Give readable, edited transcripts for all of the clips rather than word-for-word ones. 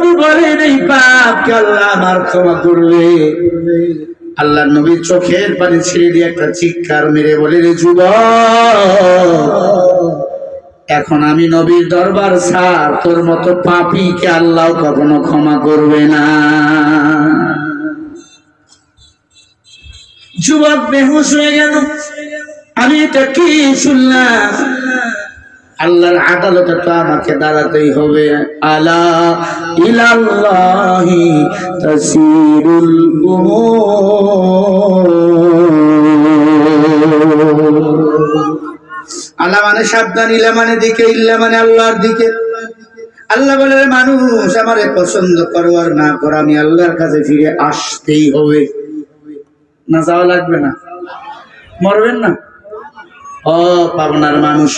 নবী বলেন এই পাপকে আল্লাহ আমার ক্ষমা করবে। আল্লাহ নবী চোখের পানি ছেড়ে দিয়ে একটা চিৎকার মেরে বলে, রে যুবক, এখন আমি নবীর দরবার ছাড়, তোর মতো পাপীকে আল্লাহ কখনো ক্ষমা করবে না। যুবক বেহুশ হয়ে গেল। আমি এটা কি শুনলাম? আল্লাহর আদালতে তো আমাকে দাঁড়াতেই হবে। আলা ইলাল্লাহি তাসিরুল উমুর। আলা মানে সাবধান, ইলা মানে দিকে, ইল্লা মানে আল্লাহর দিকে। আল্লাহ বলে, মানুষ আমারে পছন্দ করো আর না করো, আমি আল্লাহর কাছে ফিরে আসতেই হবে। না যাওয়া লাগবে না? মরবেন না? ও পাবনার মানুষ,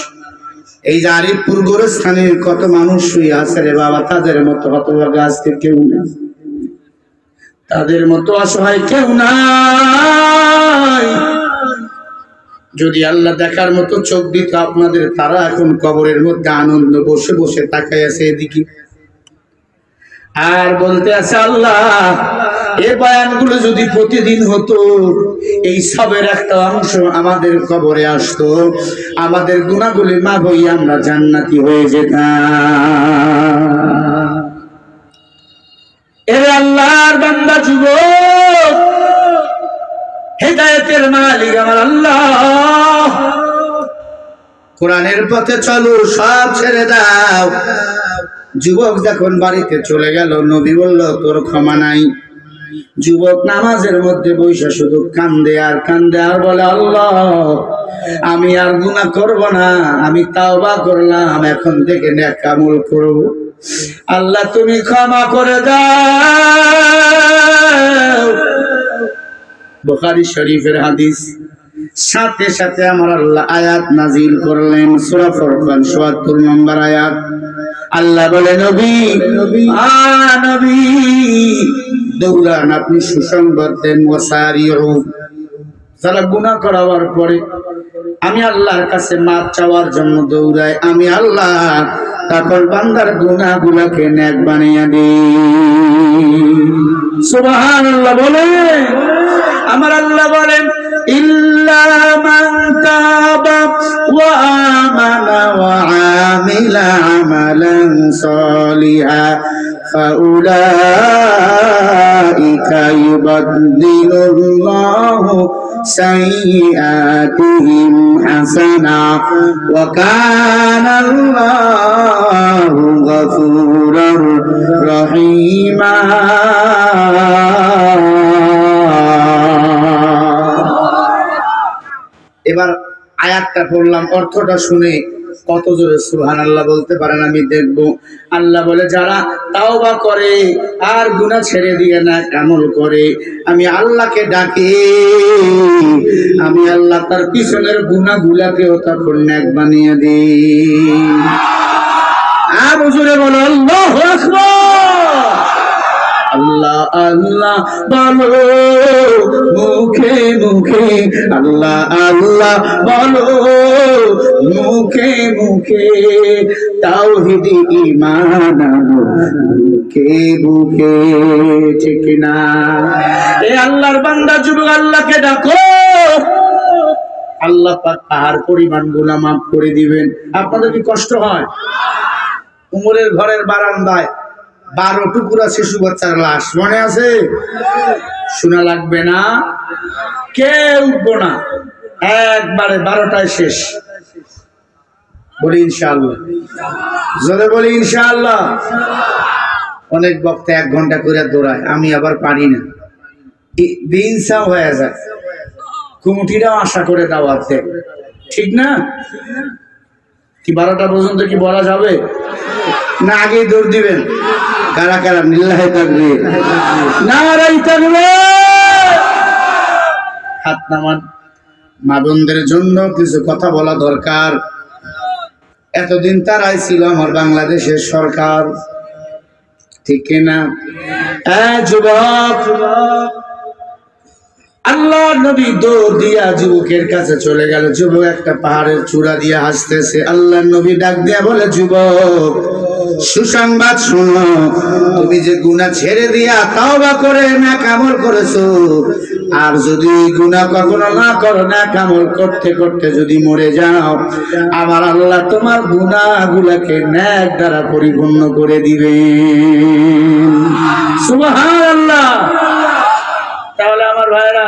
এই যে আরিফপুর গোরস্থানের কত মানুষ শুয়ে আছে রে বাবা, তাদের মতো হতভাগা আজকে কেউ নেই, তাদের মতো অসহায় কেউ নাই। যদি আল্লাহ দেখার মতো চোখ দিত আপনাদের, তারা এখন কবরের মধ্যে আনন্দ বসে বসে তাকায় আছে এদিকে আর বলতে আছে, আল্লাহ এই বয়ানগুলো যদি প্রতিদিন হতো, এই সবের একটা অংশ আমাদের কবরে আসতো, আমাদের গুনাহগুলি মাফ হয়ে আমরা জান্নাতি হয়ে যেতাম। এর আল্লাহর বান্দা যুবক, হেদায়েতের মালিক আমার আল্লাহ, কোরআনের পথে চলো, সব ছেড়ে দাও। যুবক যখন বাড়িতে চলে গেল, নবী বলল, তোর ক্ষমা নাই। যুবক নামাজের মধ্যে বসে শুধু কান্দে আর কান্দে আর বলে, আল্লাহ আমি আর গুনাহ করব না, আমি তাওবা করলাম, এখন থেকে নেক আমল করব। আল্লাহ তুমি ক্ষমা করে দাও। বুখারী শরীফের হাদিস। সাথে সাথে আমার আল্লাহ আয়াত নাজিল করলেন, সূরা ফুরকান ৭৭ নম্বর আয়াত। আল্লাহ বলে, নবী নবী দৌড়ান, আপনি সুসংবাদ দেন। ওয়াসারিউ, যারা গুনাহ করার পরে আমি আল্লাহর কাছে মাপ চাওয়ার জন্য দৌড়ায়, আমি আল্লাহ তখন বান্দার গুনাহগুলোকে নেক বানিয়ে দিই। সুবহানাল্লাহ বলে। আমার আল্লাহ বলেন, ইল্লা মান তাবা ওয়া আমানা ওয়া আমিলা আমালান সালিহা ফাউলাইকা ইউবাদদিলুল্লাহু সাইয়্যাতিহিম হাসানা ওয়া কানাল্লাহু গফুরার রহিমা। এবার আয়াতটা পড়লাম, অর্থটা শুনে কত জোরে সুবহানাল্লাহ বলতে পারেন আমি দেখব। আল্লাহ বলে, যারা তাওবা করে আর গুনাহ ছেড়ে দিয়ে না আমল করে, আমি আল্লাহকে ডাকে, আমি আল্লাহ তার পিছনের গুনাহগুলোকেও তখন নেক বানিয়ে দিই। আর হুজুরে বলো আল্লাহু আকবার। আল্লাহ আল্লাহ বলো মুখে মুখে, আল্লাহ আল্লাহ বলো মুখে মুখে, তাওহীদ ঈমান বুকে বুকে, ঠিক না? এ আল্লাহর বান্দা যুবক, আল্লাহকে ডাকো, আল্লাহ পাক তার পরিমাণ গুনাহ মাফ করে দিবেন। আপনাদের কি কষ্ট হয়? উমরের ঘরের বারান্দায় 12 টুকরা শিশু বাচ্চার লাশ, মনে আছে? শোনা লাগবে না, কেউ উঠবো না, একবারে 12টায় শেষ। বলি ইনশাআল্লাহ, জোরে বলি ইনশাআল্লাহ। অনেক বক্তা 1 ঘন্টা করে দৌড়ায়, আমি আবার পারি না, বেইনসাফ হয়ে যায়। কমিটিরাও আশা করে দাওয়াত দেয়, ঠিক না? কি 12টা পর্যন্ত কি বলা যাবে না? আগেই দৌড় দিবেন? কারা কারা লিল্লাহি তাকবীর, নারায়ে তাকবীর। হাত নামান। মা বোনদের জন্য কিছু কথা বলা দরকার। এতদিন তারাই ছিল আমার বাংলাদেশের সরকার, ঠিক না? যুবক, আল্লাহ নবী দৌড় দিয়া যুবকের কাছে চলে গেল। যুবক একটা পাহাড়ের চূড়া দিয়ে হাসতেছে। আল্লাহ নবী ডাক দিয়া বলে, যুবক সুসংবাদ শোনো, তুমি যে গুনাহ ছেড়ে দিয়া তাওবা করে নেক আমল করেছো, আর যদি গুনাহ কখনো না করো, নেক আমল করতে করতে যদি মরে যাও, আমার আল্লাহ তোমার গুনাহগুলোকে নেক দ্বারা পরিপূর্ণ করে দিবেন। সুবহানাল্লাহ। তাহলে আমার ভাইরা,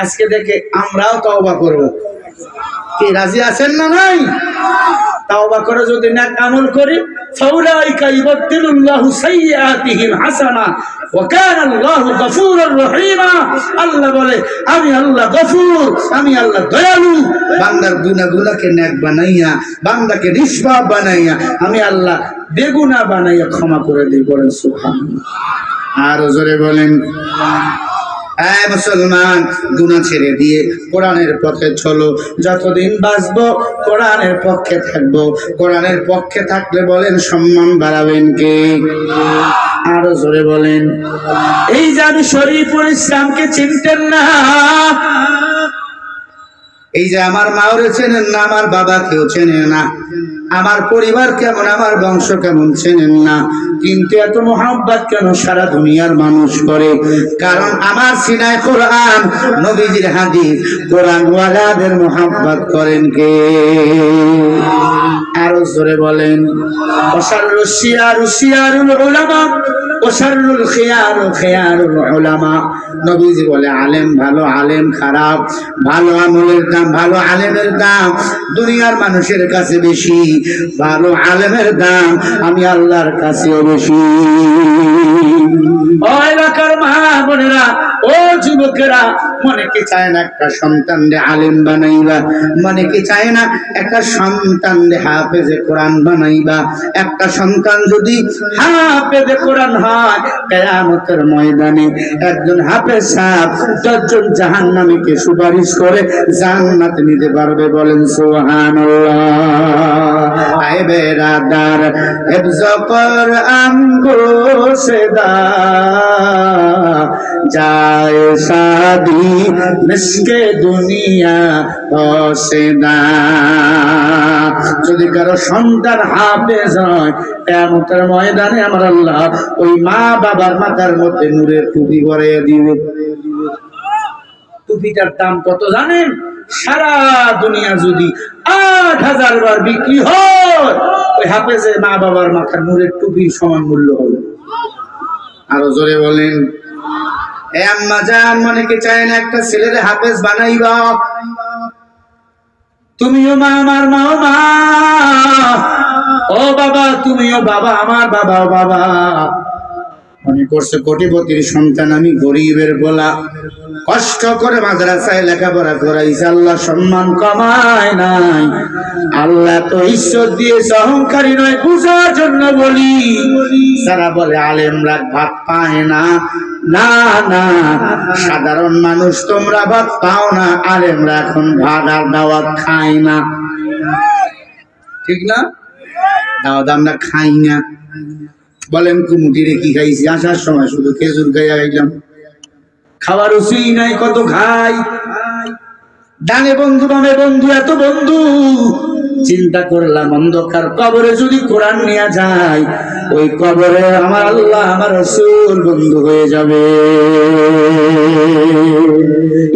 আজকে থেকে আমরাও তাওবা করব। কি রাজি আছেন না নাই? তাওবা করে যদি নেক আমল করি, ফাউলাইকা ইউবাদদিলুল্লাহু সাইয়্যাতিহিম হাসানা ওয়া কানা আল্লাহু গফুরুর রহিমা। আল্লাহ বলে, আমি আল্লাহ গফুর, আমি আল্লাহ দয়ালু। বান্দার গুনাহগুলোকে নেক বানাইয়া, বান্দাকে নিষ্পাপ বানাইয়া আমি আল্লাহ বেগুনাহ বানাইয়া ক্ষমা করে দিই। বলেন সুবহানাল্লাহ। আর জোরে বলেন। মুসলমান, গুনাহ ছেড়ে দিয়ে কোরআনের পথে চলো। যতদিন বাঁচবো কোরআনের পক্ষে থাকবো। কোরআনের পক্ষে থাকলে বলেন সম্মান বাড়াবেন কে? আরো জোরে বলেন। এই যে আমি শরীফুল ইসলামকে চিনতেন না, এই যে আমার মাওরে চেনেন না, আমার বাবাকেও চেনেন না, আমার পরিবার কেমন, আমার বংশ কেমন চেনেন না, কিন্তু এত মোহাব্বত কেন সারা দুনিয়ার মানুষ করে? কারণ আমার সিনায় কোরআন, নবীজির হাদিস, কোরআন ওয়ালাদের মোহাব্বত করেন কে? আরো জোরে বলেন। ওয়াশাররুশ শিয়ারু শিয়ারুল উলামা ওয়াশাররুল খিয়ারু খিয়ারুল উলামা। নবীজি বলে, আলেম ভালো, আলেম খারাপ, ভালো আমলের দাম, ভালো আলেমের দাম দুনিয়ার মানুষের কাছে বেশি, ভালো আলেমের দাম আমি আল্লাহর কাছেও বেশি। ও এলাকার মা বোনেরা, ও যুবকেরা, মনে কি চায় না একটা সন্তান রে আলেম বানাইবা? মনে কি চায় না একটা সন্তান রে হাফেজে কোরআন বানাইবা? একটা সন্তান যদি হাফেজে কোরআন হয়, কিয়ামতের ময়দানে একজন হাফেজ সাহেব 10 জন জাহান্নামীকে সুপারিশ করে জান্নাতে নিতে পারবে। বলেন সুবহানাল্লাহ। আয় বেরাদার, হিফজ কোরআন গোশেদা যায় শাদি মিশকে দুনিয়া হোসেনা। যদি কারো সন্তান হাফেজ হয়, কিয়ামতের ময়দানে আমার আল্লাহ ওই মা বাবার মাথার মধ্যে নূরের টুপি পরিয়ে দিবে। টুপিটার দাম কত জানেন? সারা দুনিয়া যদি 8000 বার বিক্রি হয়, ওই হাফেজে মা বাবার মাথার নূরের টুপির সমান মূল্য হবে। আরো জোরে বলেন। এ আম্মা জান, মনে কি চায় না একটা ছেলের হাফেজ বানাইবা? তুমিও মা, আমার মাও মা। ও বাবা, তুমিও বাবা, আমার বাবাও বাবা। মনে করছে কোটিপতির সন্তান আমি, গরিবের গোলা, কষ্ট করে মাদ্রাসায় লেখাপড়া করাইছে, আল্লাহ সম্মান কমায় নাই। আল্লাহ তো ইজ্জত দিয়েছে, অহংকারী নয়, বুঝার জন্য বলি। যারা বলে আলেমরা ভাত পায় না, না না, সাধারণ মানুষ তোমরা ভাত পাও না, আলেমরা এখন ভাত আর দাওয়াত খায় না। ঠিক না? দাওয়াত আমরা খাই না। বলেন কুমুটিরে কি খাইছি? আসার সময় শুধু খেজুর খাইয়া গেলাম, খাবার রুচি নাই, কত খাই। ডানে বন্ধু, বামে বন্ধু, এত বন্ধু। চিন্তা করলাম অন্ধকার কবরে যদি কোরআন নিয়ে যায়, ওই কবরে আমার আল্লাহ আমার রাসূল বন্ধু হয়ে যাবে।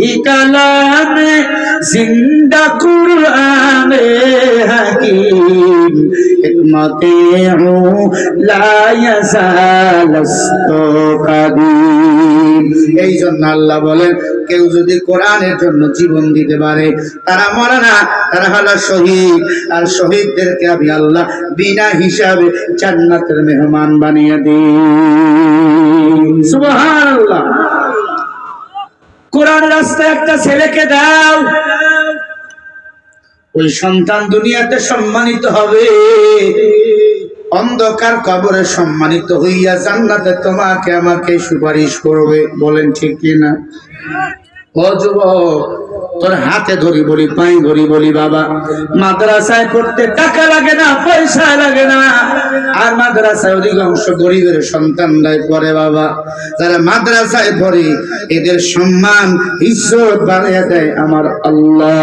ই কালামে জিন্দা কুরআনে হাকিম, হিকমতে লা ইয়াজালাস্তু কাদিম। এই জন্য আল্লাহ বলেন, কেউ যদি কোরআনের জন্য জীবন দিতে পারে, তারা মরে না, তারা হলো শহীদ। আর শহীদদেরকে আমি আল্লাহ বিনা হিসাবে জান্নাতের মেহমান বানিয়ে দিই। সুবহানাল্লাহ। কোরআন রাস্তায় একটা ছেলেকে দাও, ওই সন্তান দুনিয়াতে সম্মানিত হবে, অন্ধকার কবরে সম্মানিত হইয়া জান্নাতে তোমাকে আমাকে সুপারিশ করবে। বলেন ঠিক কিনা? ও যুবক, তোর হাতে ধরি বলি, পায়ে ধরি বলি, বাবা মাদ্রাসায় পড়তে টাকা লাগে না, পয়সা লাগে না। আর মাদ্রাসায় অধিকাংশ গরিবের সন্তানরাই পড়ে বাবা। যারা মাদ্রাসায় পড়ে এদের সম্মান ইজ্জত বাড়িয়ে দেয় আমার আল্লাহ।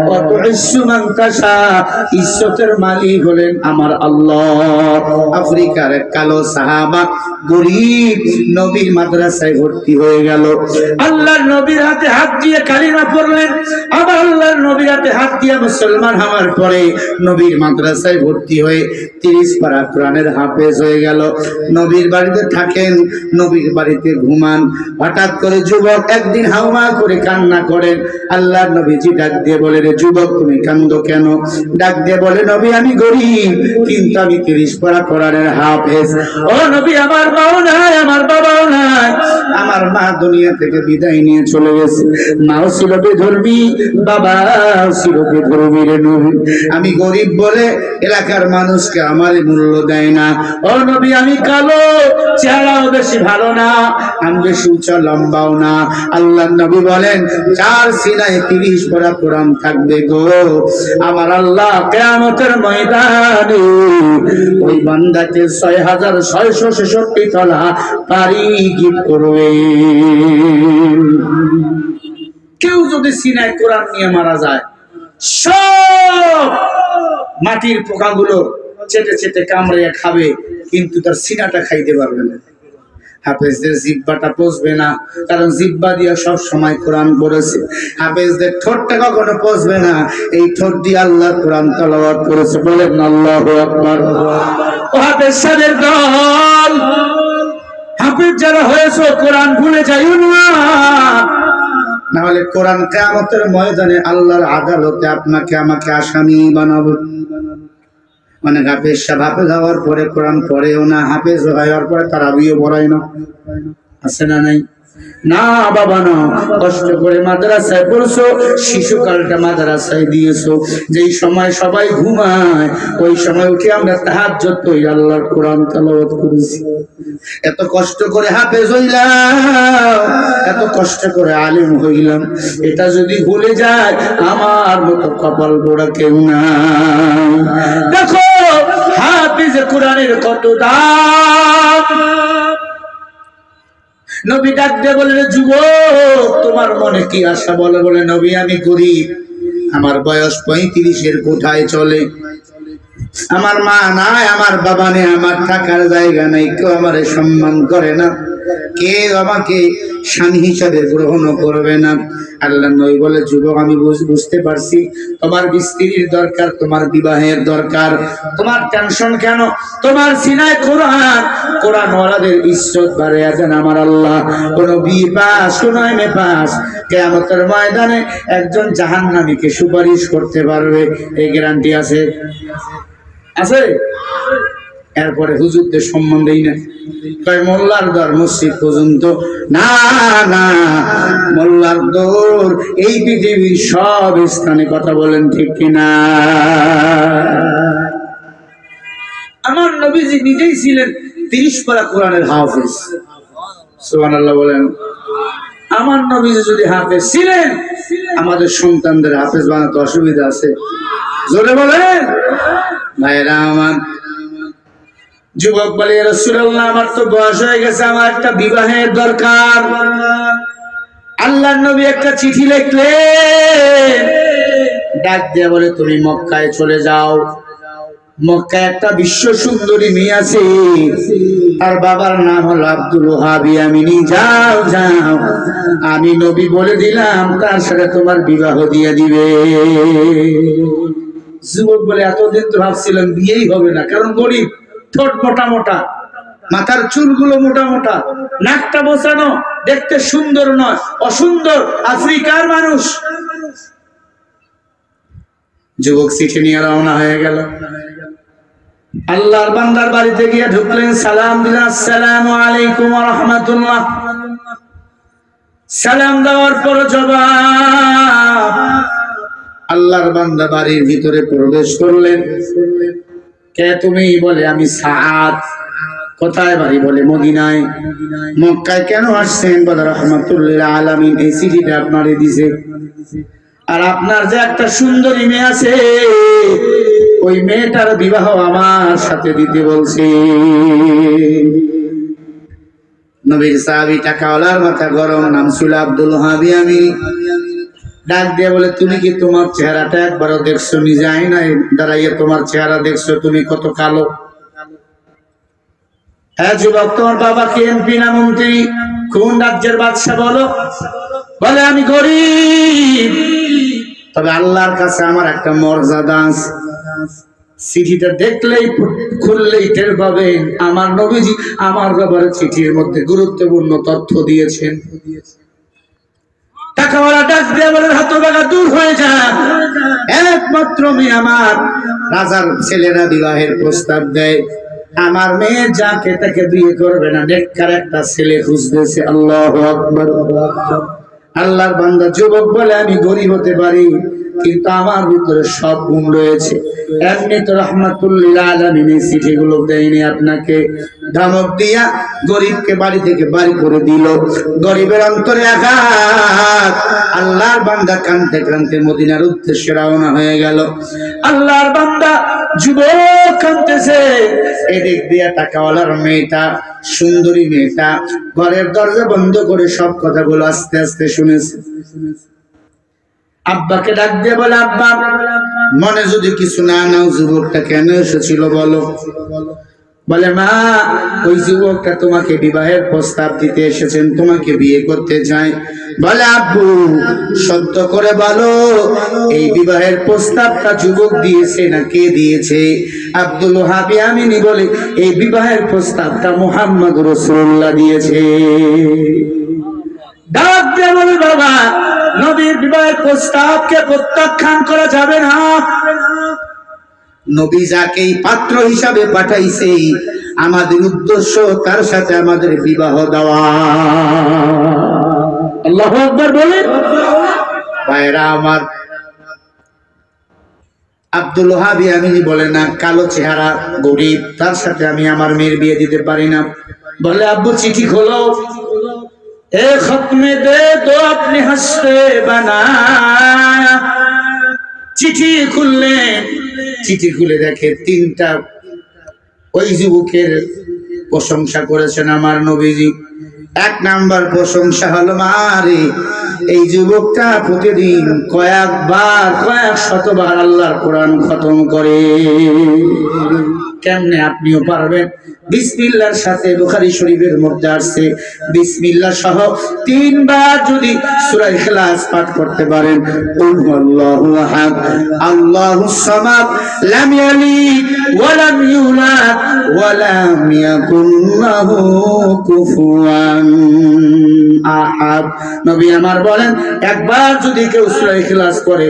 কত ইজ্জুমান কাশা, ইজ্জতের মালিক হলেন আমার আল্লাহ। আফ্রিকার এক কালো সাহাবা গরিব নবীর মাদ্রাসায় ভর্তি হয়ে গেল। আল্লাহর নবীর হাতে হাত দিয়ে কালিমা পড়লেন, আবার আল্লাহর নবীর হাতে হাত দিয়ে মুসলমান হওয়ার পরে নবীর মাদ্রাসায় ভর্তি হয়ে 30 পারা কোরআনের হাফেজ হয়ে গেল। নবীর বাড়িতে থাকেন, নবীর বাড়িতে ঘুমান। হঠাৎ করে যুবক একদিন হাউমা করে কান্না করেন। আল্লাহর নবীজি ডাক দিয়ে বলে, রে যুবক তুমি কান্দো কেন? ডাক দিয়ে বলে, নবী আমি গরিব কিন্তু আমি 30 পারা কোরআনের হাফেজ। ও নবী আমার মাও নাই, আমার বাবাও নাই, আমার মা দুনিয়া থেকে বিদায় নিয়ে চলে গেছে। মাও ছিল বেধর্মী, বাবাও ছিল বেধর্মী রে নবী। আমি গরিব বলে এলাকার মানুষকে আমার মূল্য দেয় না। ও নবী আমি কালো, চেহারাও বেশি ভালো না, আমি বেশি উঁচা লম্বাও না। আল্লাহর নবী বলেন, 4 সিনায় 30 পারা কোরআন থাকবে গো। আমার আল্লাহ কিয়ামতের ময়দানে ওই বান্দাকে 6666 তলা পারি গিফট করবে। কেউ যদি সিনায় কোরআন নিয়ে মারা যায়, সব মাটির পোকাগুলো চেটে চেটে কামড়ে খাবে, কিন্তু তার সিনাটা খাইতে পারবে না। হাফেজদের জিহ্বাটা পচবে না, কারণ জিহ্বা দিয়ে সব সময় কোরআন পড়েছে। হাফেজদের ঠোঁটটা কখনো পচবে না, এই ঠোঁট দিয়ে আল্লাহ কোরআন তেলাওয়াত করেছে। বলেন আল্লাহু আকবার। হাফেজ সাহেবের দল, হাফেজ যারা হয়েছে কোরআন ভুলে যাইও না, না হলে কোরআন কিয়ামতের ময়দানে আল্লাহর আদালতে আপনাকে আমাকে আসামি বানাবে। মানে হাফেজ সাহেব হাফেজ হওয়ার পরে কোরআন পড়েও না, হাফেজ হওয়ার পরে তারাবিও পড়ায় না, আছে না নাই? না বাবা না, কষ্ট করে মাদ্রাসায় পড়ছো, শিশুকালটা মাদ্রাসায় দিয়েছো, যেই সময় সবাই ঘুমায় ওই সময় উঠে আমরা তাহাজ্জুদ পড়ে আল্লাহর কোরআন তেলাওয়াত করেছি। এত কষ্ট করে হাফেজ হইলাম, এত কষ্ট করে আলেম হইলাম, এটা যদি ভুলে যায় আমার মতো কপাল পোড়া কেউ না। দেখো হাফেজ কোরআনের কত দাম। নবী ডাক দিয়ে বলে, যুবক তোমার মনে কি আশা? বলে বলে নবী আমি গরিব, আমার বয়স 35-এর কোঠায় চলে, আমার মা নাই, আমার বাবা নেই, আমার থাকার জায়গা নাই, কেউ আমারে সম্মান করে না, কেউ আমাকে স্বামী হিসাবে গ্রহণ করবে না। আল্লাহ নবী বলে, যুবক আমি বুঝতে পারছি তোমার স্ত্রীর দরকার, তোমার বিবাহের দরকার, তোমার টেনশন কেন? তোমার সিনায় কোরআন, কোরআন ওয়ালাদের ইজ্জত বাড়িয়ে দেন আমার আল্লাহ। কোন বিয়ে পাস, কোন এমএ পাস, কিয়ামতের ময়দানে একজন জাহান্নামীকে সুপারিশ করতে পারবে, এই গ্যারান্টি আছে? আছে? এরপরে হুজুরদের সম্মান দেই না, কয় মোল্লার দর মসজিদ পর্যন্ত। না না, মোল্লার দর এই পৃথিবীর সব স্থানে। কথা বলেন ঠিক কিনা? আমার নবীজি নিজেই ছিলেন 30 পারা কোরআনের হাফেজ। সুবহানাল্লাহ বলেন। আমার নবীজি যদি হাফেজ ছিলেন, আমাদের সন্তানদের হাফেজ বানাতে অসুবিধা আছে? জোরে বলেন ভাইরা আমার। যুবক বলে, রাসূলুল্লাহ আমার তো বয়স হয়ে গেছে, আমার একটা বিবাহের দরকার। আল্লাহর নবী একটা চিঠি লিখলেন, ডাক দিয়ে বলে, তুমি মক্কায় চলে যাও। মক্কায় একটা বিশ্ব সুন্দরী মেয়ে আছে, তার বাবার নাম হলো আব্দুল ওহাব ইয়ামিনী। যাও যাও, আমি নবী বলে দিলাম তার সাথে তোমার বিবাহ দিয়ে দিবে। যুবক বলে, এতদিন তো ভাবছিলাম বিয়েই হবে না, কারণ গরিব, ঠোঁট মোটা মোটা, মাথার চুলগুলো মোটা মোটা, নাকটা বসানো, দেখতে সুন্দর নয়, অসুন্দর, আফ্রিকার মানুষ। যুবক চিঠি নিয়ে রওনা হয়ে গেল। আল্লাহর বান্দার বাড়িতে গিয়ে ঢুকলেন, সালাম দিলেন, আসসালামু আলাইকুম ওয়া রাহমাতুল্লাহ। সালাম দেওয়ার পর জবাব, আল্লাহর বান্দা বাড়ির ভিতরে প্রবেশ করলেন। কে তুমি? বলে আমি সাআদ। কোথায় বাড়ি? বলে মদিনায়। মক্কায় কেন আসছেন? বলে রাহমাতুল্লিল আলামিন এই চিঠিটা আপনারে দিছে। আর আপনার যে একটা সুন্দরী মেয়ে আছে, ওই মেয়েটার বিবাহ আমার সাথে দিতে বলছে। নবীর সাহাবী টাকাওয়ালার মাথা গরম, নাম ছিল আব্দুল ওহাবি। আমি ডাক দিয়ে বলে, তুমি কি তোমার চেহারাটা একবারও দেখছো? নিজে আয়নায় দাঁড়াইয়ে তোমার চেহারা দেখছো? তুমি কত কালো। হ্যাঁ যুবক, তোমার বাবা কি এমপি না মন্ত্রী? কোন রাজ্যের বাদশা বলো? বলে আমি গরিব, তবে আল্লাহর কাছে আমার একটা মর্যাদা আছে। চিঠিটা দেখলেই খুললেই টের পাবেন আমার নবীজি আমার ব্যাপারে চিঠির মধ্যে গুরুত্বপূর্ণ তথ্য দিয়েছেন। টাকাওয়ালা ডাক দিয়ে বলেন, হতভাগা দূর হয়ে যা, একমাত্র মেয়ে আমার। রাজার ছেলেরা বিবাহের প্রস্তাব দেয়, আমার মেয়ে যাকে তাকে বিয়ে করবে না, নেককার একটা ছেলে খুঁজতেছে। আল্লাহু আকবার। আল্লাহর বান্দা যুবক বলে, আমি গরিব হতে পারি কিন্তু আমার ভিতরে সব গুণ রয়েছে। এমনি তো রাহমাতুল্লিল আলামিন এই চিঠিগুলো দেয়নি আপনাকে, ধমক দিয়া গরিবকে বাড়ি থেকে বাড়ি করে দিল। গরিবের অন্তরে আঘাত। আল্লাহর বান্দা কাঁদতে কাঁদতে মদিনার উদ্দেশ্যে রওনা হয়ে গেল। আল্লাহর বান্দা যুবক কাঁদতেছে, এদিক দিয়া টাকাওয়ালার মেয়েটা, সুন্দরী মেয়েটা ঘরের দরজা বন্ধ করে সব কথাগুলো আস্তে আস্তে শুনেছে। আব্বাকে ডাক দিয়ে বলে, আব্বা মনে যদি কিছু না নাও, যুবকটা কেন এসেছিল বলো? বলে, মা ওই যুবকটা তোমাকে বিবাহের প্রস্তাব দিতে এসেছেন, তোমাকে বিয়ে করতে চায়। বলে, আব্বু সত্য করে বলো, এই বিবাহের প্রস্তাবটা যুবক দিয়েছে না কে দিয়েছে? আব্দুল ওহাবি আমিনী বলে, এই বিবাহের প্রস্তাবটা মুহাম্মদ রাসূলুল্লাহ দিয়েছে। ডাক দিয়ে বলে, বাবা নবীর বিবাহের প্রস্তাবকে প্রত্যাখ্যান করা যাবে না। নবী যাকে পাত্র হিসাবে পাঠাইছে, আমাদের উদ্দেশ্য তার সাথে আমাদের বিবাহ দেওয়া। আল্লাহু আকবার বলে। ভাইরা আমার, আব্দুল ওহাবি আমিনী বলে, না কালো চেহারা, গরিব, তার সাথে আমি আমার মেয়ের বিয়ে দিতে পারি না। বলে, আব্বু চিঠি খোলো। ए खत में दे दो अपने हस्ते बनाया। চিঠি খুললেন, চিঠি খুলে দেখে তিনটা ওই যুবকের প্রশংসা করেছেন আমার নবীজি। এক নাম্বার প্রশংসা হলো, মারে এই যুবকটা প্রতিদিন কয়েক শতবার আল্লাহর কোরআন খতম করে। কেমনে? আপনিও পারবেন। বিসমিল্লাহর সাথে বুখারী শরীফের মধ্যে আছে, বিসমিল্লাহ সহ 3 বার যদি সূরা ইখলাস পাঠ করতে পারেন, কুল হুয়াল্লাহু আহাদ আল্লাহুস সামাদ লাম ইয়ালিদ ওয়া লাম ইউলাদ ওয়া লাম ইয়াকুল লাহু কুফুয়ান আহাদ। নবী আমার বলেন, একবার যদি কেউ সূরা ইখলাস করে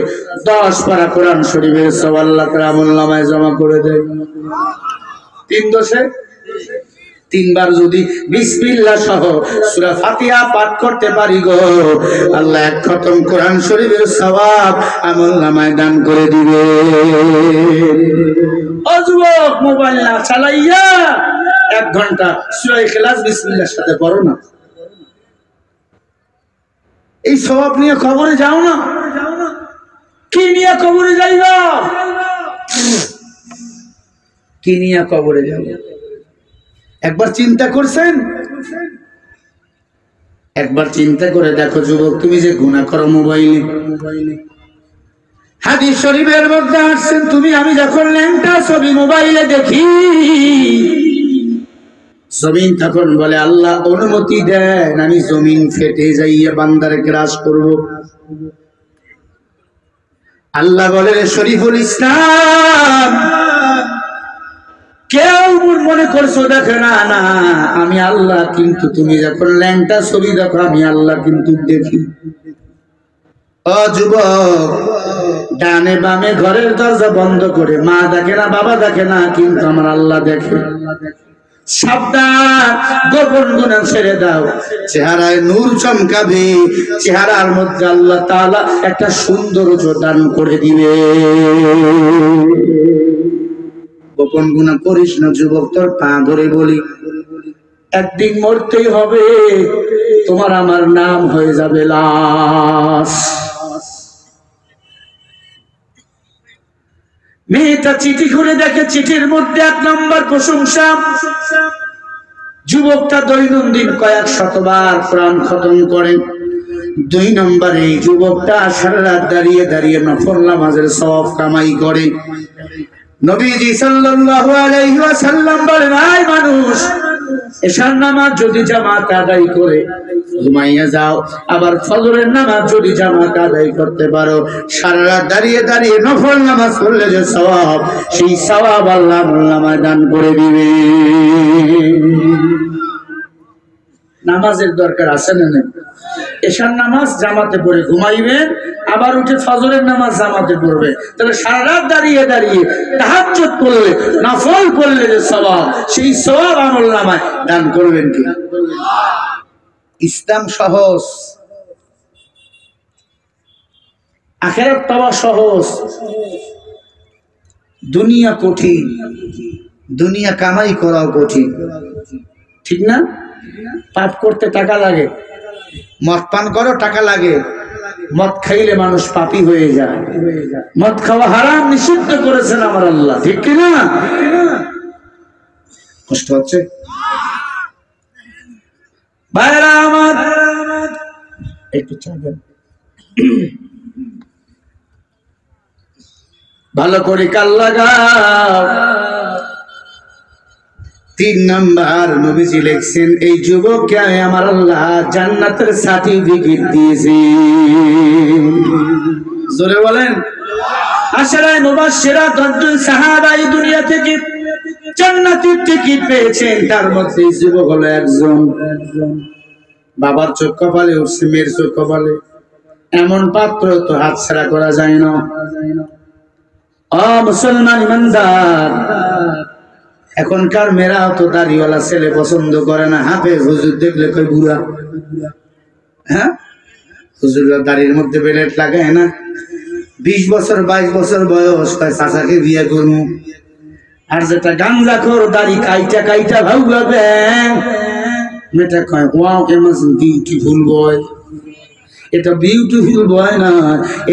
10 পারা কোরআন শরীফের সওয়াব আল্লাহ তাআলা আমলনামায় জমা করে দেয়। 3 বার যদি বিসমিল্লাহ সহ সূরা ফাতিহা পাঠ করতে পারি গো, আল্লাহ এক খতম কোরআন শরীফের সওয়াব আমলনামায় দান করে দিবে। ও যুবক, মোবাইল না চালাইয়া 1 ঘন্টা সূরা ইখলাস বিসমিল্লাহর সাথে পড়ো না। এই সওয়াব নিয়ে কবরে যাও না। কি নিয়ে কবরে যাইবা? কি নিয়ে কবরে যাব? একবার চিন্তা করছেন? একবার চিন্তা করে দেখো যুবক, তুমি যে গুনাহ করো মোবাইলে। হাদিস শরীফের মধ্যে আসছেন, তুমি আমি যখন ল্যাংটা ছবি মোবাইলে দেখি, জমিন তখন বলে আল্লাহ অনুমতি দেন আমি জমিন ফেটে যাইয়া বান্দারে গ্রাস করব। আল্লাহ বলে, শরীফুল ইসলাম কেউ মনে করছো দেখে না, না আমি আল্লাহ, কিন্তু তুমি যখন ল্যাংটা ছবি দেখো আমি আল্লাহ কিন্তু দেখি। ও যুবক, ডানে বামে ঘরের দরজা বন্ধ করে মা দেখে না, বাবা দেখে না, কিন্তু আমার আল্লাহ দেখে। সাবধান, গোপন গুনাহ ছেড়ে দাও, চেহারায় নূর চমকাবে, চেহারার মধ্যে আল্লাহ তাআলা একটা সৌন্দর্য দান করে দিবে। গোপন গুনাহ করিস না যুবক, তোর পা ধরে বলি, একদিন মরতেই হবে, তোমার আমার নাম হয়ে যাবে লাশ। মেয়েটা চিঠি খুলে দেখে, চিঠির মধ্যে 1 নম্বর প্রশংসা। যুবকটা দৈনন্দিন কয়েক শতবার কোরআন খতম করে। 2 নম্বরে এই যুবকটা সারা রাত দাঁড়িয়ে দাঁড়িয়ে নফল নামাজের সওয়াব কামাই করে। নবীজি সাল্লাল্লাহু আলাইহি ওয়াসাল্লাম বলেন, আয় মানুষ, এশার নামাজ যদি জামাত আদায় করে ঘুমাইয়া যাও, আবার ফজরের নামাজ যদি জামাত আদায় করতে পারো, সারা রাত দাঁড়িয়ে দাঁড়িয়ে নফল নামাজ পড়লে যে সওয়াব, সেই সওয়াব আল্লাহ আমলনামায় দান করে দিবে। নামাজের দরকার আছে না নেই? এশার নামাজ জামাতে পড়ে ঘুমাইবেন, আবার উঠে ফজরের নামাজ জামাতে পড়বে, তাহলে সারা রাত দাঁড়িয়ে দাঁড়িয়ে তাহাজ্জুদ পড়লে, নফল পড়লে যে সওয়াব, সেই সওয়াব আমলনামায় দান করবেন কি? ইসলাম সহজ, আখিরাত পাওয়া সহজ, দুনিয়া কঠিন, দুনিয়া কামাই করাও কঠিন, ঠিক না? পাপ করতে টাকা লাগে, মদ পান করো টাকা লাগে, মদ খাইলে মানুষ পাপী হয়ে যায়। মদ খাওয়া হারাম, নিষিদ্ধ করেছেন আমার আল্লাহ, ঠিক কিনা? কষ্ট হচ্ছে ভাইরা আমার, একটু চাবেন ভালো করে কাল লাগাও। 3 নাম্বার নবীজি লিখছেন, এই যুবককে আমার আল্লাহ জান্নাতের সার্টিফিকেট দিয়েছে। জোরে বলেন। আশরায়ে মুবাশশিরা 10 সাহাবা এই দুনিয়া থেকে জান্নাতের টিকিট পেয়েছেন, তার মধ্যে যুবক হলো একজন। বাবার চোখ কপালে উঠছে, মেয়ের চোখ কপালে। এমন পাত্র তো হাতছাড়া করা যায় না। ও মুসলমান ইমানদার, এখনকার মেয়েরাও তো দাড়িওয়ালা ছেলে পছন্দ করে না। হাফেজ হুজুর দেখলে কই বুড়া। হ্যাঁ, হুজুররা দাড়ির মধ্যে বেলেট লাগায় না। 20 বছর 22 বছর বয়স, তাই চাচাকে বিয়ে করবো। আর যেটা গাঞ্জাখোর, দাড়ি কাইটা কাইটা ভাউগাবে, মেয়েটা কয় ওয়াও এমাজিং বিউটিফুল বয়। এটা বিউটিফুল বয় না,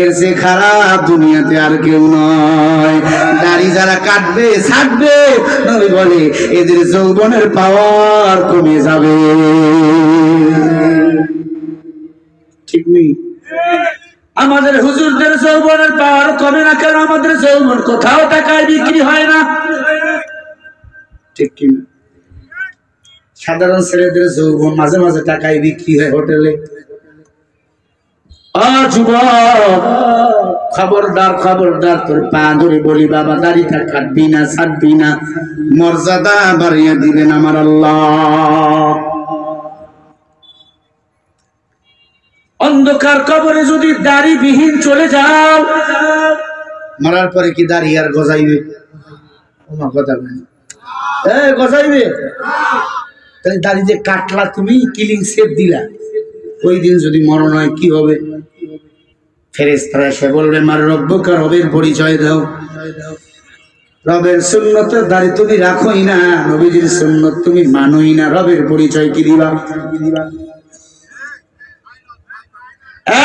এর যে খারাপ দুনিয়াতে আর কেউ নয়। দাড়ি যারা কাটবে ছাড়বে, নবী বলে এদের যৌবনের পাওয়ার কমে যাবে। ঠিক নেই? আমাদের হুজুরদের যৌবনের পাওয়ার কমে না কেন? আমাদের যৌবন কোথাও টাকায় বিক্রি হয় না, ঠিক কিনা? সাধারণ ছেলেদের যৌবন মাঝে মাঝে টাকায় বিক্রি হয় হোটেলে। খবরদার খবরদার, তোর পা ধরে বলি বাবা, দাড়িটা কাটবি না, ছাড়বি না, মর্যাদা বাড়িয়ে দিবেন আমার আল্লাহ। অন্ধকার কবরে যদি দাড়ি বিহীন চলে যাও, মরার পরে কি দাড়ি আর গজাইবে? কথা গজাইবে? তাহলে দাড়ি যে কাটলা তুমি, কিলিং সেট দিলা, ওই দিন যদি মরণ হয় কি হবে? ফেরেশতারা এসে বলবে, মার রব্বুকা, রবের পরিচয় দাও। রবের সুন্নতের দাড়ি তুমি রাখোই না, নবীজির সুন্নত তুমি মানোই না, রবের পরিচয় কি দিবা?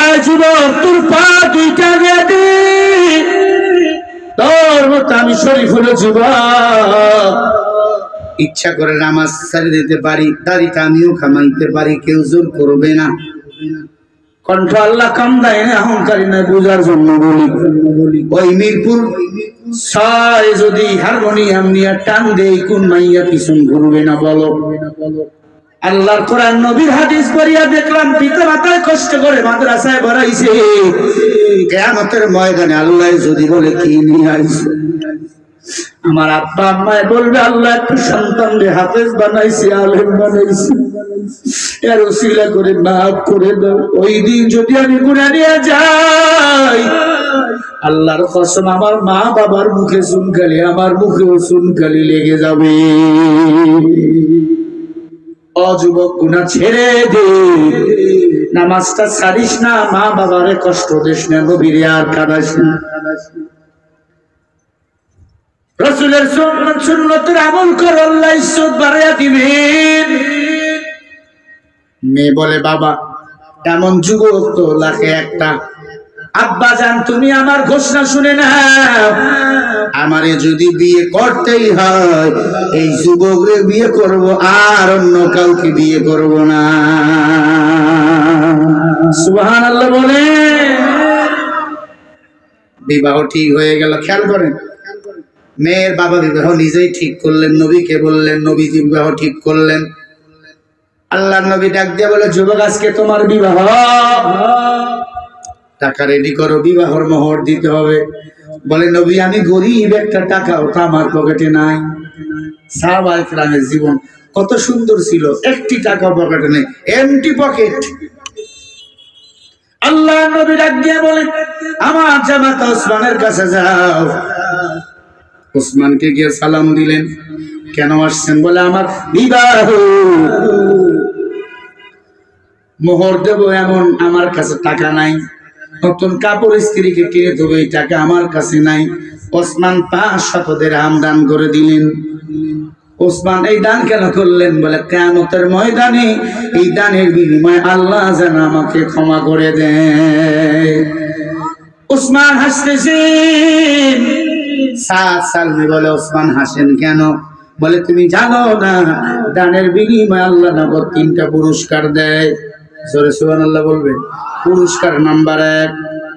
এই যুবক, তোর পা দুইটা দিয়ে দি, তোর মতো আমি শরীফ হলো যুবক। ইচ্ছা করে নামাজ ছেড়ে দিতে পারি, দাড়িটা আমিও কামাইতে পারি, কেউ জোর করবে না। কণ্ঠ আল্লাহ কাম দেয় না, অহংকারী নয়, বোঝার জন্য বলি। ওই মিরপুর 6 যদি হারমোনিয়াম নিয়ে টান দেই, কোন মাইয়া পিছন ঘুরবে না বলো? আল্লাহর কোরআন নবীর হাদিস পড়িয়া দেখলাম, পিতা মাতায় কষ্ট করে মাদ্রাসায় পড়াইছে, কিয়ামতের ময়দানে আল্লাহ যদি বলে কি নিয়ে আইছে, আমার আব্বা আম্মায় বলবে আল্লাহ একটু সন্তানরে হাফেজ বানাইছে, আলেম বানাইছে, এর ওসিলা করে মাফ করে দাও। ওই দিন যদি আমি গুনাহ নিয়ে যাই, আল্লাহর কসম আমার মা বাবার মুখে চুনকালি, আমার মুখেও চুনকালি লেগে যাবে। অযুবক, গুনাহ ছেড়ে দে, নামাজটা ছাড়িস না, মা বাবারে কষ্ট দিস না, নবীরে আর কাঁদাস না। রাসূলের সুন্নতের আমল কর, আল্লাহ ইজ্জত বাড়াইয়া দিবেন। মেয়ে বলে বাবা এমন যুবক তো লাখে একটা। আব্বা জান তুমি আমার ঘোষণা শুনে নাও, আমারে যদি বিয়ে করতেই হয় এই যুবকরে বিয়ে করব, আর অন্য কাউকে বিয়ে করব না। সুবহানাল্লাহ বলে বিবাহ ঠিক হয়ে গেল। খেয়াল করেন, মেয়ের বাবা বিবাহ নিজেই ঠিক করলেন, নবীকে বললেন, নবীজি বিবাহ ঠিক করলেন। আল্লাহর নবী ডাক দিয়ে বলে যুবক আজকে তোমার বিবাহ, টাকা রেডি করো, বিবাহর মোহর দিতে হবে। বলে নবী আমি গরিব, একটা টাকাও তো আমার পকেটে নাই। সাহাবায়ে কেরামের জীবন কত সুন্দর ছিল, একটি টাকা পকেটে নেই, এমটি পকেট। আল্লাহ নবী ডাক দিয়ে বলে আমার জামাতা ওসমানের কাছে যাও। ওসমানকে গিয়ে সালাম দিলেন। কেন আসছেন? বলে আমার বিবাহ, মোহর দেব এমন আমার কাছে টাকা নাই, নতুন কাপড় স্ত্রীকে কিনে দেবো এই টাকা আমার কাছে নাই। ওসমান 500 দিরহাম দান করে দিলেন। ওসমান এই দান কেন করলেন? বলে কিয়ামতের ময়দানে এই দানের বিনিময়ে আল্লাহ যেন আমাকে ক্ষমা করে দেয়। ওসমান হাসতেছেন। সাদ সালমি বলে ওসমান হাসেন কেন? বলে তুমি জানো না দানের বিনিময়ে আল্লাহ নগদ 3টা পুরস্কার দেয়। জোরে সুবহানাল্লাহ বলবেন। পুরস্কার নাম্বার 1,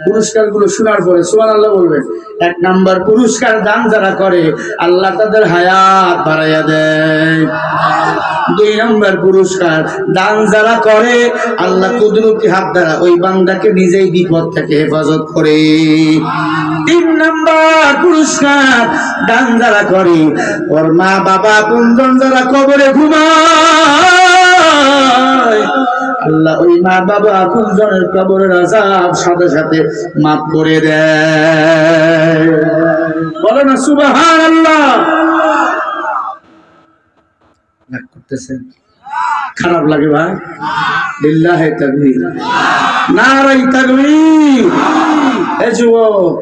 পুরস্কারগুলো শোনার পরে সুবহানাল্লাহ বলবেন। 1 নাম্বার পুরস্কার দান যারা করে আল্লাহ তাদের হায়াত বাড়াইয়া দেয়। 2 নাম্বার পুরস্কার দান যারা করে আল্লাহ কুদরতি হাত দ্বারা ওই বান্দাকে নিজেই বিপদ থেকে হেফাজত করে। 3 নাম্বার পুরস্কার দান যারা করে ওর মা বাবা আপনজন যারা কবরে ঘুমায় আল্লাহ ওই মা বাবা আপনজনের কবরের আযাব সাথে সাথে মাফ করে দেয়। বলো না সুবহানাল্লাহ। রাগ করতেছেন? খারাপ লাগে ভাই? লিল্লাহি তাকবীর, নারায়ে তাকবীর। এই যুবক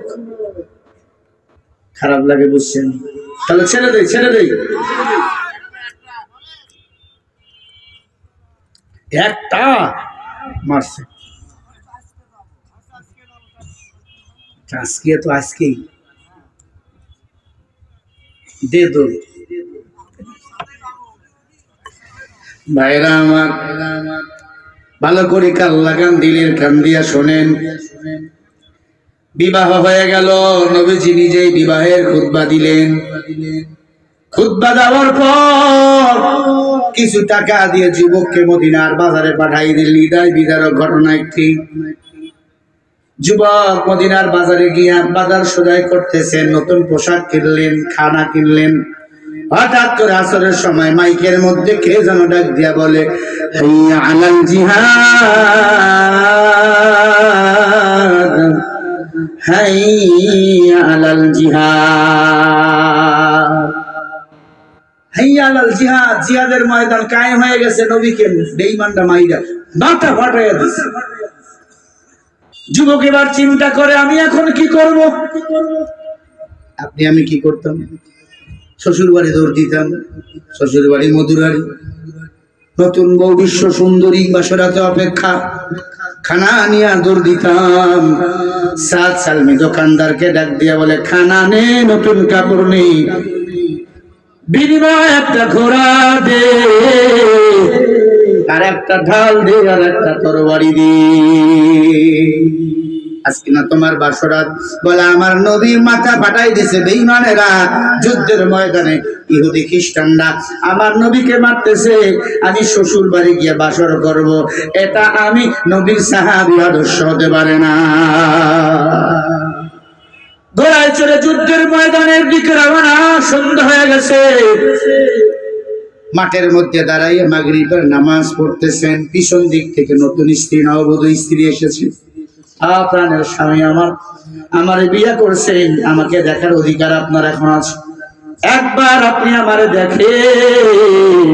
খারাপ লাগে বুঝছেন? তাহলে ছেড়ে দেই, ছেড়ে দেই। একটা মারছে আজকে, তো আজকেই দে দো। ভাইরা আমার ভালো করে কান লাগান, দিলের কান দিয়া শোনেন। বিবাহ হয়ে গেল, নবীজি নিজেই বিবাহের খুতবা দিলেন। খুতবা দেওয়ার পর কিছু টাকা দিয়ে যুবককে মদিনার বাজারে পাঠাই দিলেন। হৃদয় বিদারক ঘটনা একটি। যুবক মদিনার বাজারে গিয়া বাজার সদাই করতেছেন, নতুন পোশাক কিনলেন, খানা কিনলেন। হঠাৎ করে আসরের সময় মাইকের মধ্যে কে যেন ডাক দিয়া বলে হাইয়া আলাল জিহাদ, হাইয়া আলাল জিহাদ, হাইয়া আলাল জিহাদ। জিহাদের ময়দান কায়েম হয়ে গেছে। নবীকে বেঈমানরা মাইরা মাথা ফাটাইয়া দিছে। যুবক এবার চিন্তা করে আমি এখন কি করব? আপনি আমি কি করতাম? শ্বশুর বাড়ি দৌড় দিতাম, শ্বশুর বাড়ি মধুরারি, নতুন বউ বিশ্ব সুন্দরী, বাসরাতে অপেক্ষা, খানা নিয়ে দৌড় দিতাম। সাদ সালমি দোকানদারকে ডাক দিয়া বলে খানা নে, নতুন কাপড় নেই, বিনিময় একটা ঘোড়া দে, আর একটা ঢাল দে, আর একটা তরবারি দে। আজকে না তোমার বাসরাত? বলে আমার নবীর মাথা ফাটাই দিছে বেঈমানেরা। যুদ্ধের ময়দানে ইহুদি খ্রিস্টানরা আমার নবীকে মারতেছে, আমি শ্বশুর বাড়ি গিয়ে বাসর করব, এটা আমি নবীর সাহাবী আদর্শ হতে পারে না। ঘোড়ায় চড়ে যুদ্ধের ময়দানের দিকে রওনা। সন্ধ্যা হয়ে গেছে। মাঠের মধ্যে দাঁড়াইয়ে মাগরিবের নামাজ পড়তেছেন। পিছন দিক থেকে নতুন স্ত্রী, নববধূ স্ত্রী এসেছে। প্রাণের স্বামী আমার বিয়ে করছেন, আমাকে দেখার অধিকার আপনার এখন আছে। একবার আপনি আমারে দেখেন,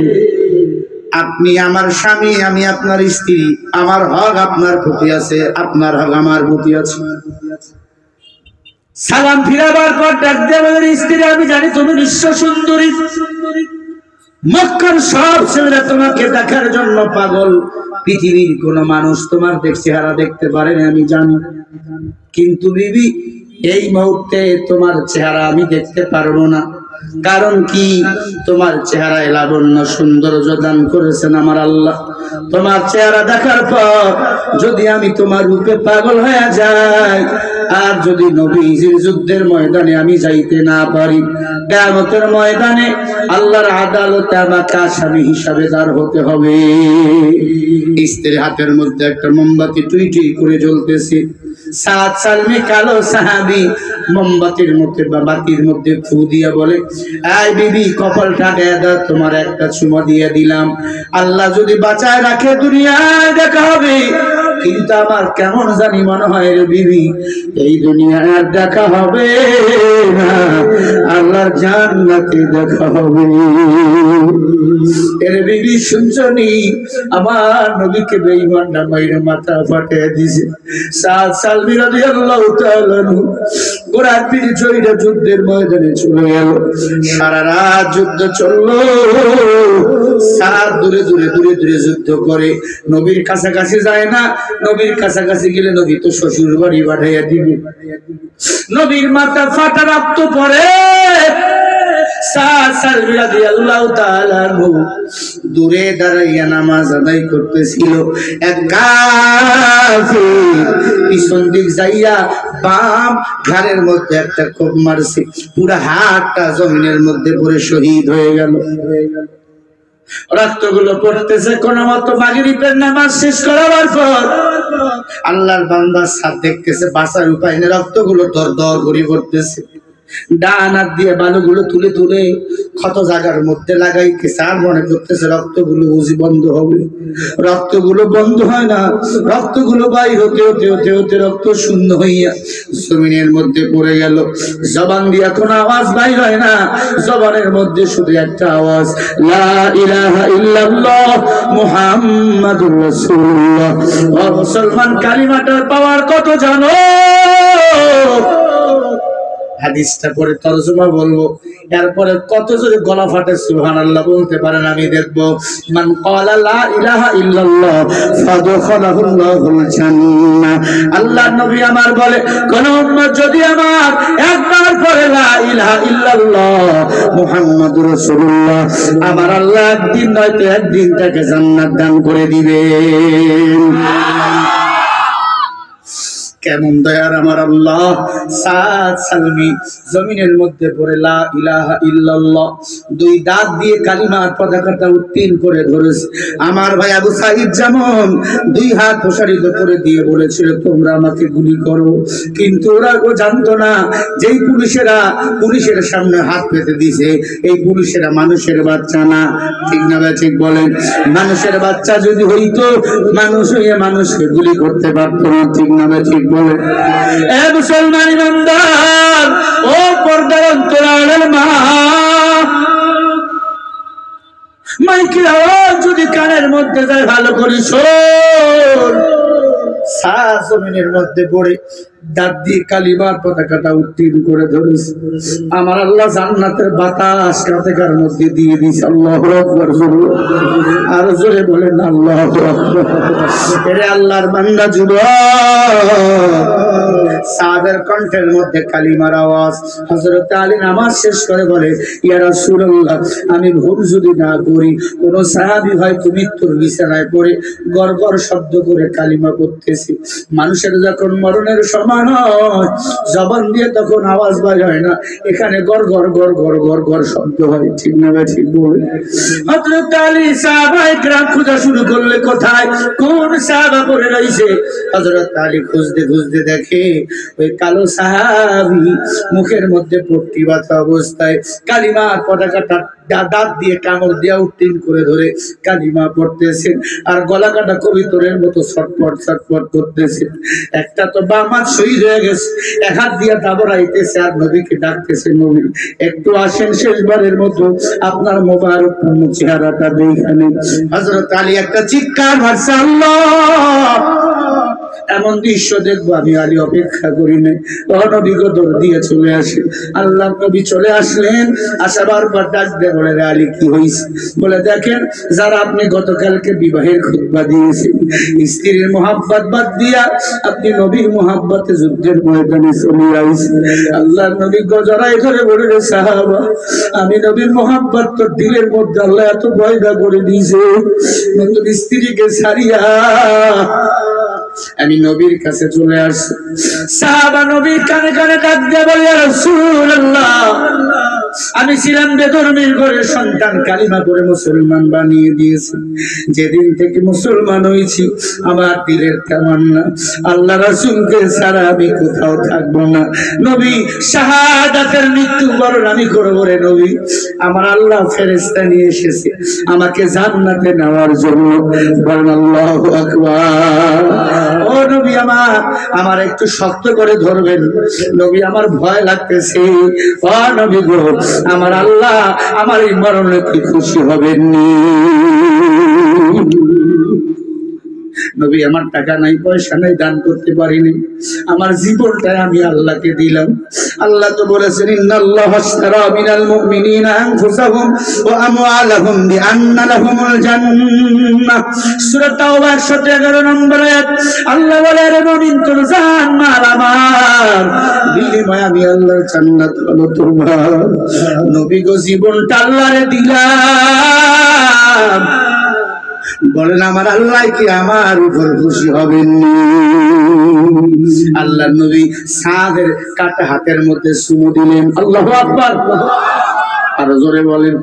আপনি আমার স্বামী, আমি আপনার স্ত্রী, আমার হক আপনার প্রতি আছে, আপনার হক আমার প্রতি আছে। সালাম ফিরাবার পর ডাক দিয়ে বলেন স্ত্রী আমি জানি তুমি বিশ্ব সুন্দরী, মক্কার সব ছেলেরা তোমাকে দেখার জন্য পাগল। পৃথিবীর কোন মানুষ তোমার চেহারা দেখতে পারেনি আমি জানি, কিন্তু বিবি এই মুহূর্তে তোমার চেহারা আমি দেখতে পারবো না। কারণ কি? তোমার চেহারায় লাবণ্য সৌন্দর্য দান করেছেন আমার আল্লাহ। তোমার চেহারা দেখার পর যদি আমি তোমার রূপে পাগল হয়ে যাই, আর যদি নবীজির যুদ্ধের ময়দানে আমি যাইতে না পারি, কিয়ামতের ময়দানে আল্লাহর আদালতে আমাকে আসামি হিসাবে দাঁড় হতে হবে। স্ত্রীর হাতের মধ্যে একটা মোমবাতি টুই টুই করে জ্বলতেছে। সাদ সালমি কালো সাহাবী মোমবাতির মধ্যে বা বাতির মধ্যে ফু দিয়া বলে, আয় বিবি কপালটা গায়ে দাও, তোমার একটা চুমা দিয়ে দিলাম। আল্লাহ যদি বাঁচায় রাখে দুনিয়ায় দেখা হবে, কিন্তু আমার কেমন জানি মনে হয় রে বিবি, এই দুনিয়ায় আর দেখা হবে না, আল্লাহর জান্নাতে দেখা হবে। এর বিবি শুনছনি, আমার নবীকে বেঈমানরা মাইরে মাথা ফাটিয়ে দিয়েছে। সাদ সালমি রাদিয়াল্লাহু তাআলা ঘোড়ার পিঠে চড়ে যুদ্ধের ময়দানে চলে গেল। সারা রাত যুদ্ধ চললো। সাদ দূরে দূরে দূরে দূরে যুদ্ধ করে, নবীর কাছাকাছি যায় না। নবীর কাছাকাছি গেলে নবী তো শ্বশুর বাড়ি পাঠাইয়া দিবে। নবীর মাথা ফাটা রক্ত পড়ে। সাদ সালমি রাদিয়াল্লাহু তাআলা দূরে দাঁড়াইয়া নামাজ আদায় করতেছিল। এক কাফির পিছন দিক যাইয়া বাম ঘাড়ের মধ্যে একটা কোপ মারছে, পুরা হাতটা জমিনের মধ্যে পড়ে শহীদ হয়ে গেল। রক্তগুলো পড়তেছে। কোন মতো মাগরিবের নামাজ শেষ করার পর আল্লাহর বান্দা সাথ দেখতেছে, বাঁচার উপায় নেই, রক্তগুলো দর দর করে পড়তেছে। ডান হাত দিয়ে বালুগুলো তুলে তুলে ক্ষত জায়গার মধ্যে লাগাইতেছে, আর মনে করতেছে রক্তগুলো বুঝি বন্ধ হবে। রক্তগুলো বন্ধ হয় না, রক্তগুলো বাইর হতে হতে হতে হতে রক্ত শূন্য হইয়া জমিনের মধ্যে পড়ে গেল। জবান দিয়ে কোনো আওয়াজ বাইর হয় না, জবানের মধ্যে শুধু একটা আওয়াজ, লা ইলাহা ইল্লাল্লাহ মুহাম্মাদুর রাসূলুল্লাহ। ও মুসলমান, কালিমাটার পাওয়ার কত জানো? হাদিসটা পরে তরজমা বলবো, এরপরে কত যদি গলা ফাটে সুবহানাল্লাহ বলতে পারেন আমি দেখবো। মান ক্বালা লা ইলাহা ইল্লাল্লাহ ফাদখালাহুল্লাহুল জান্নাহ। আল্লাহর নবী আমার বলে, কোন উম্মত যদি আমার একবার পড়ে লা ইলাহা ইল্লাল্লাহ মুহাম্মাদুর রাসূলুল্লাহ, আমার আল্লাহ একদিন নয়তো একদিন তাকে জান্নাত দান করে দিবেন। কেমন দয়ার আমার আল্লাহ। সাদ সালমি জমিনের মধ্যে পড়ে লা ইলাহা ইল্লাল্লাহ দুই দাঁত দিয়ে কালিমার পতাকাটা উত্তীর্ণ করে ধরেছে। আমার ভাই আবু সাঈদ যেমন দুই হাত প্রসারিত করে দিয়ে বলেছিল, তোমরা আমাকে গুলি করো, কিন্তু ওরা জানতো না যেই পুলিশের সামনে হাত পেতে দিছে, এই পুলিশেরা মানুষের বাচ্চা না। ঠিক না ভাই? ঠিক বলেন। মানুষের বাচ্চা যদি হইতো, মানুষ হইয়া মানুষকে গুলি করতে পারতো না। ঠিক না ভাই? ঠিক বলে। এ মুসলমান ইমানদার, ও পর্দার অন্তরালের মা, মাইকের আওয়াজ যদি কানের মধ্যে যায় ভালো করে শোন। সারা জমিনের মধ্যে পড়ে দাঁত দিয়ে কালিমার পতাকাটা উত্তীর্ণ করে ধরেছে। আমার আল্লাহ জান্নাতের বাতাস কাতেকার মধ্যে দিয়ে দিয়েছে। আল্লাহু আকবার। আর জোরে বলেন আল্লাহু আকবার। এরে আল্লাহর বান্দা যুবক, সাদের কণ্ঠের মধ্যে কালিমার আওয়াজ। হযরত আলী নামাজ শেষ করে বলে, ইয়া রাসূলুল্লাহ, আমি ভুল যদি না করি, কোন সাহাবী হয়তো মৃত্যুর বিছানায় পড়ে গড়গড় শব্দ করে কালিমা পড়তেছে। মানুষের যখন মরণের সময় হয়, জবান দিয়ে তখন আওয়াজ বাইর হয় না, এখানে গড়গড় গড়গড় গড়গড় শব্দ হয়। ঠিক না ভাই? ঠিক বলে। হযরত আলী সাহাবায়ে কেরাম খোঁজা শুরু করলে, কোথায় কোন সাহাবা পড়ে রইছে। হযরত আলী খুঁজতে খুঁজতে দেখে ওই কালো সাহাবী মুখের মধ্যে পট্টি বাঁধা অবস্থায় কালিমার পতাকাটা দাঁত দিয়ে কামড় দিয়া উত্তীর্ণ করে ধরে কালিমা পড়তেছেন, আর গলা কাটা কবিতরের মতো ছটফট ছটফট করতেছেন। একটা তো বাম হাত শহীদ হয়ে গেছে, এক হাত দিয়া দাবড়াইতেছে আর নবীকে ডাকতেছে, নবী একটু আসেন, শেষবারের মতো আপনার মোবারক পূর্ণ চেহারাটা দেখানে। হযরত আলী একটা চিৎকার মারছে, আল্লাহ এমন দৃশ্য দেখবো আমি আলী অপেক্ষা করি নাই, নবীকে দৌড় দিয়ে চলে আসে। আল্লাহ নবী চলে আসলেন, আসাবার পর ডাক দিয়ে বলে, আলী কি হয়েছে? বলে, দেখেন যারা আপনি গতকালকে বিবাহের খুতবা দিয়েছেন, স্ত্রীর মোহাব্বত বাদ দিয়া আপনি নবীর মোহাব্বতে যুদ্ধের ময়দানে চলে আসছেন। আল্লাহ নবী গজরায় ধরে বলে, রে সাহাবা, আমি নবীর মোহাব্বত তো দিলের মধ্যে আল্লাহ এত ভয়দা করে দিয়েছে, নতুন স্ত্রীকে ছাড়িয়া আমি নবীর কাছে চলে আসছি। সাহাবা নবীর কানে কানে ডাক দিয়ে বলে, ইয়া রাসূলুল্লাহ, আমি ছিলাম বেধর্মীর ঘরে সন্তান, কালিমা করে মুসলমান বানিয়ে দিয়েছি। যেদিন থেকে মুসলমান হয়েছি আমার দিলের তামান্না আল্লাহ রাসূলকে ছাড়া আমি কোথাও থাকবো না। নবী শাহাদাতের মৃত্যু বরণ আমি করবো রে নবী। আমার আল্লাহ ফেরেশতা নিয়ে এসেছে আমাকে জান্নাতে নেওয়ার জন্য। বলেন আল্লাহু আকবার। ও নবী আমার একটু শক্ত করে ধরবেন নবী, আমার ভয় লাগতেছে। ও নবী গো, আমার আল্লাহ আমার এই মরণে কি খুশি হবেননি? নবী, আমার টাকা নাই, পয়সা নাই, দান করতে পারিনি, আমার জীবনটাই আমি আল্লাহকে দিলাম। আল্লাহ তো বলেছেন, ইন্নাল্লাহা আশতারা মিনাল মুমিনিনা আনফুসাহুম ওয়া আমওয়ালাহুম বিআন্না লাহুমুল জান্নাহ। সূরা তাওবা 111 নম্বর আয়াত। আল্লাহ বলে, রে মুমিন, তোর জান মাল আমার বিনিময়ে আমি আল্লাহর জান্নাত হলো তোমার। নবী গো, জীবনটা আল্লাহরে দিলাম। বলেন আমার আল্লাহ কি আমার উপর খুশি হবেন? আল্লাহ নবী সাদের কাটা হাতের মধ্যে চুমু দিলেন। আল্লাহু আকবার। আরো জোরে বলেন।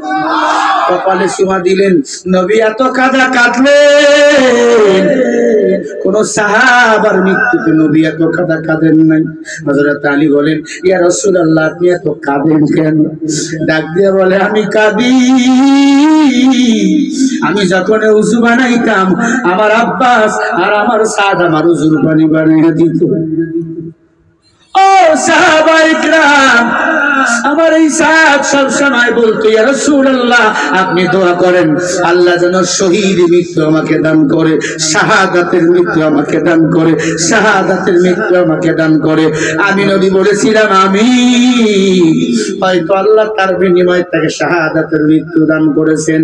কপালে চুমা দিলেন। নবী এত কাঁদা কাঁদলেন, কোন সাহাবার মৃত্যুতে নবী এত কাঁদা কাঁদেন নাই। হযরত আলী বলেন, ইয়া রাসূলুল্লাহ, আপনি এত কাঁদেন কেন? ডাক দিয়ে বলে, আমি কাঁদি, আমি যখন উযু বানাইতাম আমার আব্বাস আর আমার সাদ আমার উযুর পানি বানিয়ে দিত। ও সাহাবায়ে ইকরাম, আমার এই সাদ সব সময় বলতো, ইয়া রাসূলুল্লাহ, আপনি দোয়া করেন আল্লাহ যেন শহীদ মৃত্যু আমাকে দান করে, শাহাদাতের মৃত্যু আমাকে দান করে, শাহাদাতের মৃত্যু আমাকে দান করে। আমি নবী বলেছিলাম, আমি হয়তো আল্লাহ তার বিনিময়ে তাকে শাহাদাতের মৃত্যু দান করেছেন।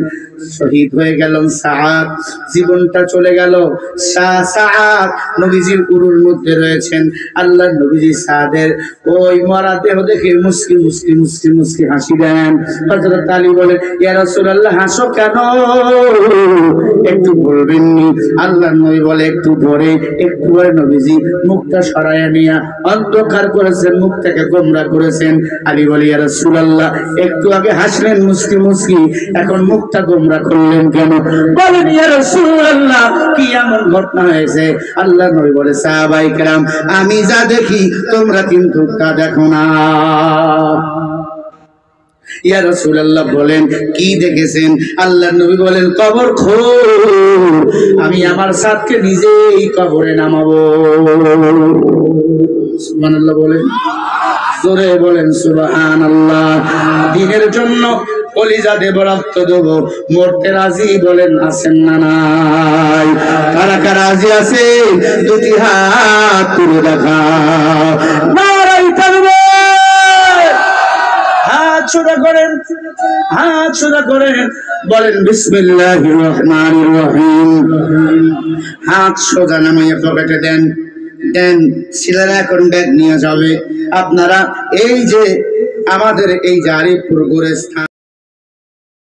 শহীদ হয়ে গেলেন সাদ, জীবনটা চলে গেল। সাদ নবীজির উরুর মধ্যে রয়েছেন। আল্লাহ নবীজি সাদের ওই মরা দেহ দেখে মুস্কি মুস্কি মুস্কি মুস্কি হাসি দেন। হযরত আলী বলেন, ইয়া রাসূলুল্লাহ, হাসো কেন? একটু বলবেননি? আল্লাহ নবী বলে, একটু পরে নবীজি মুখটা সরাইয়া নিয়া অন্ধকার করেছেন, মুখটাকে গোমরা করেছেন। আলী বলে, ইয়া রাসূলুল্লাহ, একটু আগে হাসলেন মুস্কি মুস্কি, এখন মুখটা গোমরা করলেন কেন? বলেন, ইয়া রাসূলুল্লাহ, কি এমন ঘটনা হয়েছে? আল্লাহ নবী বলে, সাহাবায়ে কেরাম, আমি যা দেখি তোমরা কিন্তু তা দেখো না। ইয়া রাসূলুল্লাহ বলেন, কি দেখেছেন? আল্লাহর নবী বলেন, কবর খোঁড়, আমি আমার সাথকে নিজেই কবরে নামাবো। সুবহানাল্লাহ বলেন, জোরে বলেন সুবহানাল্লাহ। দিনের জন্য কলিজা দেব, রক্ত দেব, মরতে রাজি বলেন আছেন না নাই? কারা কারা রাজি আছে? দুটি হাত তুলে দেখাও। নারায়ে তাকবীর। হাত সোজা করেন, হাত সোজা করেন, বলেন বিসমিল্লাহির রহমানির রহিম। হাত সোজা নামাইয়া পকেটে দেন, দেন ছেলেরা এখন ব্যাগ নিয়ে যাবে। আপনারা এই যে আমাদের এই যে আরিফপুর গোরস্থান